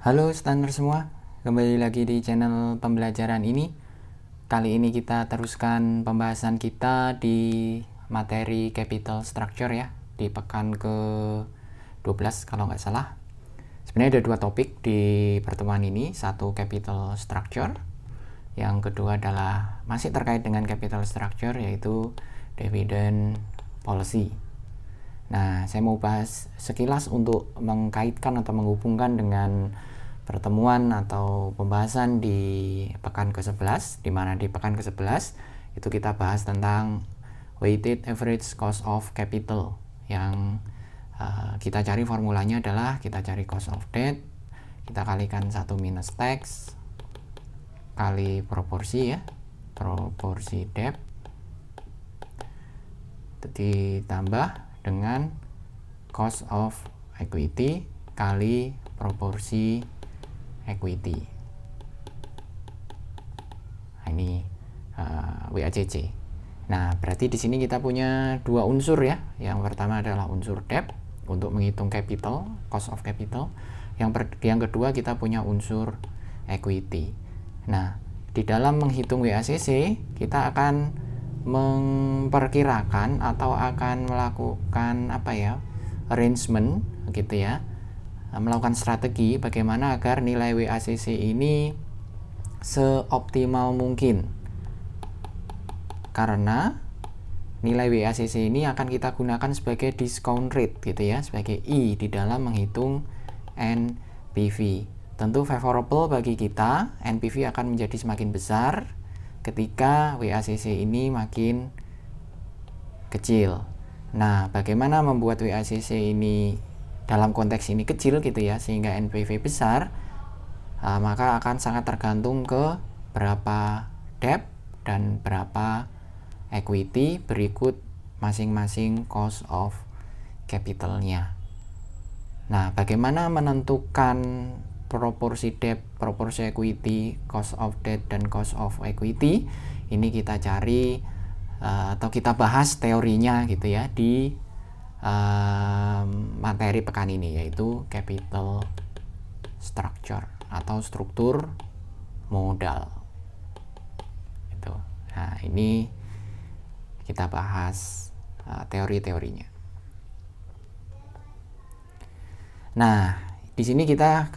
Halo standar semua, kembali lagi di channel pembelajaran ini. Kali ini kita teruskan pembahasan kita di materi capital structure ya, di pekan ke-12 kalau nggak salah. Sebenarnya ada dua topik di pertemuan ini, satu capital structure, yang kedua adalah masih terkait dengan capital structure yaitu dividend policy. Nah, saya mau bahas sekilas untuk mengkaitkan atau menghubungkan dengan pertemuan atau pembahasan di pekan ke-11, di mana di pekan ke-11 itu kita bahas tentang weighted average cost of capital yang kita cari formulanya adalah kita cari cost of debt, kita kalikan 1 minus tax kali proporsi ya, proporsi debt ditambah dengan cost of equity kali proporsi equity. Nah, ini WACC. Nah, berarti di sini kita punya dua unsur ya. Yang pertama adalah unsur debt untuk menghitung capital, cost of capital. Yang kedua kita punya unsur equity. Nah, di dalam menghitung WACC kita akan memperkirakan atau akan melakukan arrangement gitu ya, melakukan strategi bagaimana agar nilai WACC ini seoptimal mungkin, karena nilai WACC ini akan kita gunakan sebagai discount rate gitu ya, sebagai I di dalam menghitung NPV. Tentu favorable bagi kita, NPV akan menjadi semakin besar ketika WACC ini makin kecil. Nah, bagaimana membuat WACC ini dalam konteks ini kecil gitu ya, sehingga NPV besar, maka akan sangat tergantung ke berapa debt dan berapa equity berikut masing-masing cost of capitalnya. Nah, bagaimana menentukan proporsi debt, proporsi equity, cost of debt, dan cost of equity? Ini kita cari atau kita bahas teorinya gitu ya di materi pekan ini, yaitu capital structure atau struktur modal. Gitu. Nah, ini kita bahas teori-teorinya. Nah, di sini kita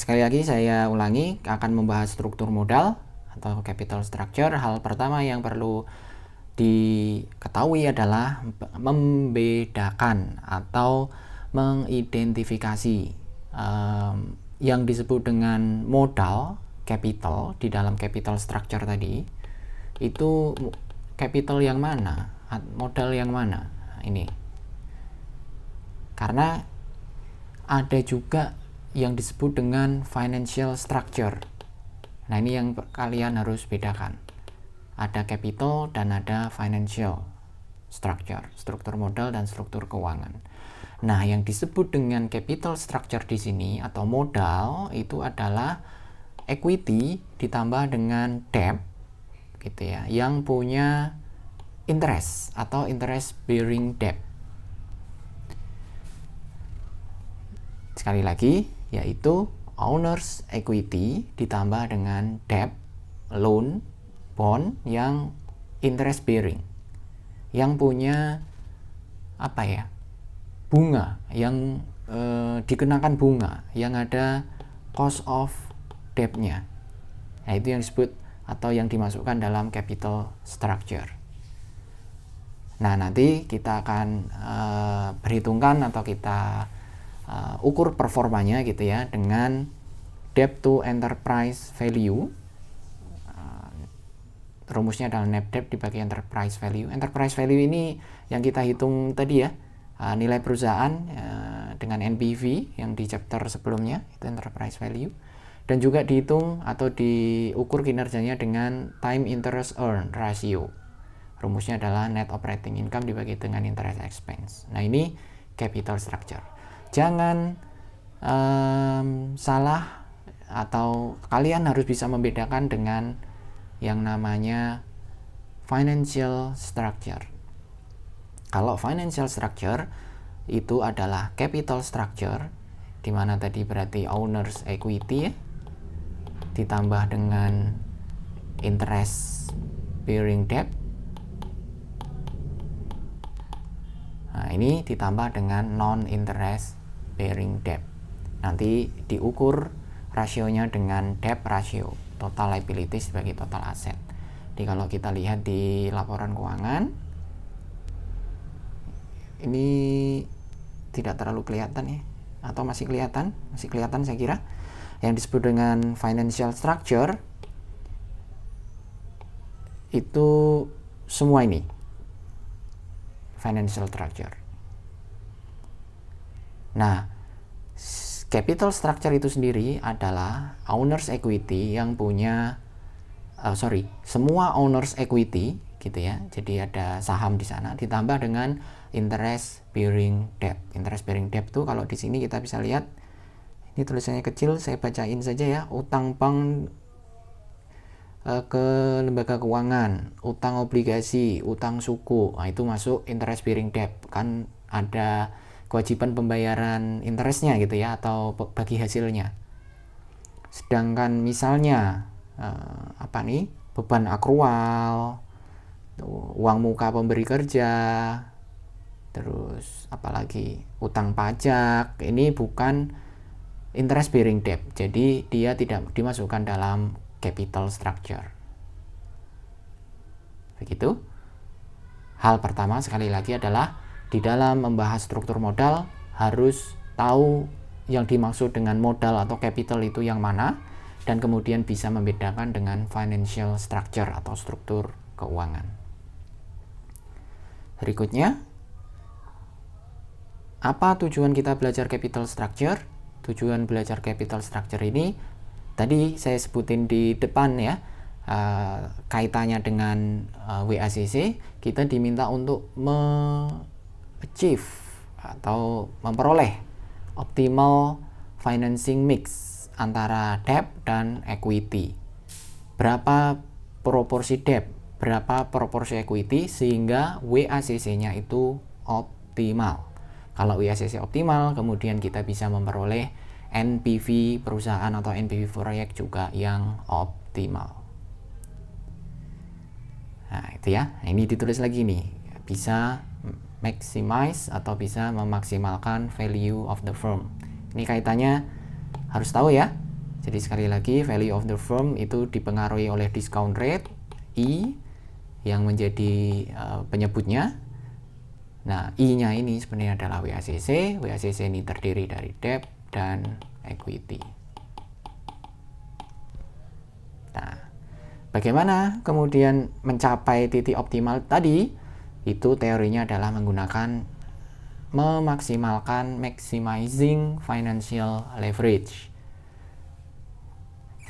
sekali lagi saya ulangi akan membahas struktur modal atau capital structure. Hal pertama yang perlu diketahui adalah membedakan atau mengidentifikasi yang disebut dengan modal capital di dalam capital structure tadi. Itu capital yang mana, modal yang mana ini, karena ada juga yang disebut dengan financial structure. Nah, ini yang kalian harus bedakan. Ada capital dan ada financial structure, struktur modal dan struktur keuangan. Nah, yang disebut dengan capital structure di sini atau modal itu adalah equity ditambah dengan debt gitu ya, yang punya interest atau interest bearing debt. Sekali lagi, yaitu owner's equity ditambah dengan debt, loan, bond yang interest bearing, yang punya bunga, yang dikenakan bunga, yang ada cost of debt-nya. Nah, itu yang disebut atau yang dimasukkan dalam capital structure. Nah, nanti kita akan perhitungkan atau kita ukur performanya gitu ya dengan debt to enterprise value. Rumusnya adalah net debt dibagi enterprise value. Enterprise value ini yang kita hitung tadi ya, nilai perusahaan dengan NPV yang di chapter sebelumnya, itu enterprise value. Dan juga dihitung atau diukur kinerjanya dengan time interest earn ratio. Rumusnya adalah net operating income dibagi dengan interest expense. Nah, ini capital structure. Jangan salah atau kalian harus bisa membedakan dengan yang namanya financial structure. Kalau financial structure itu adalah capital structure dimana tadi berarti owners equity ya, ditambah dengan interest bearing debt. Nah, ini ditambah dengan non interest bearing debt. Nanti diukur rasionya dengan debt ratio, total liabilities sebagai total asset. Jadi kalau kita lihat di laporan keuangan, ini tidak terlalu kelihatan ya, atau masih kelihatan saya kira. Yang disebut dengan financial structure itu semua ini financial structure. Nah, capital structure itu sendiri adalah owners equity yang punya semua owners equity gitu ya. Jadi ada saham di sana ditambah dengan interest bearing debt. Interest bearing debt tuh kalau di sini kita bisa lihat, ini tulisannya kecil, saya bacain saja ya. Utang bank ke lembaga keuangan, utang obligasi, utang suku, nah itu masuk interest bearing debt. Kan ada kewajiban pembayaran interestnya gitu ya, atau bagi hasilnya. Sedangkan misalnya beban akrual, uang muka pemberi kerja, terus apalagi utang pajak, ini bukan interest bearing debt, jadi dia tidak dimasukkan dalam capital structure. Begitu. Hal pertama sekali lagi adalah di dalam membahas struktur modal harus tahu yang dimaksud dengan modal atau capital itu yang mana, dan kemudian bisa membedakan dengan financial structure atau struktur keuangan. Berikutnya, apa tujuan kita belajar capital structure? Tujuan belajar capital structure ini tadi saya sebutin di depan ya, kaitannya dengan WACC. Kita diminta untuk achieve atau memperoleh optimal financing mix antara debt dan equity. Berapa proporsi debt, berapa proporsi equity sehingga WACC-nya itu optimal. Kalau WACC optimal, kemudian kita bisa memperoleh NPV perusahaan atau NPV proyek juga yang optimal. Nah, itu ya. Nah, ini ditulis lagi nih. Bisa maximize atau bisa memaksimalkan value of the firm. Ini kaitannya harus tahu ya. Jadi sekali lagi, value of the firm itu dipengaruhi oleh discount rate I yang menjadi penyebutnya. Nah, I-nya ini sebenarnya adalah WACC. WACC ini terdiri dari debt dan equity. Nah, bagaimana kemudian mencapai titik optimal tadi? Itu teorinya adalah menggunakan maximizing financial leverage.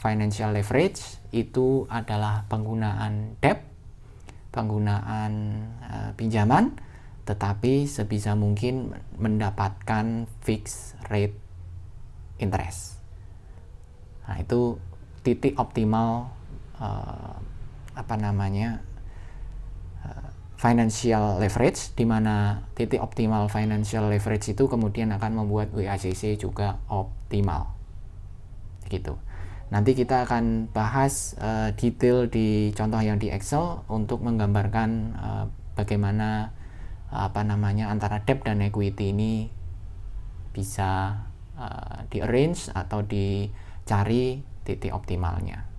Financial leverage itu adalah penggunaan debt, penggunaan pinjaman, tetapi sebisa mungkin mendapatkan fixed rate interest. Nah, itu titik optimal financial leverage, di mana titik optimal financial leverage itu kemudian akan membuat WACC juga optimal. Gitu. Nanti kita akan bahas detail di contoh yang di Excel untuk menggambarkan bagaimana antara debt dan equity ini bisa di-arrange atau dicari titik optimalnya.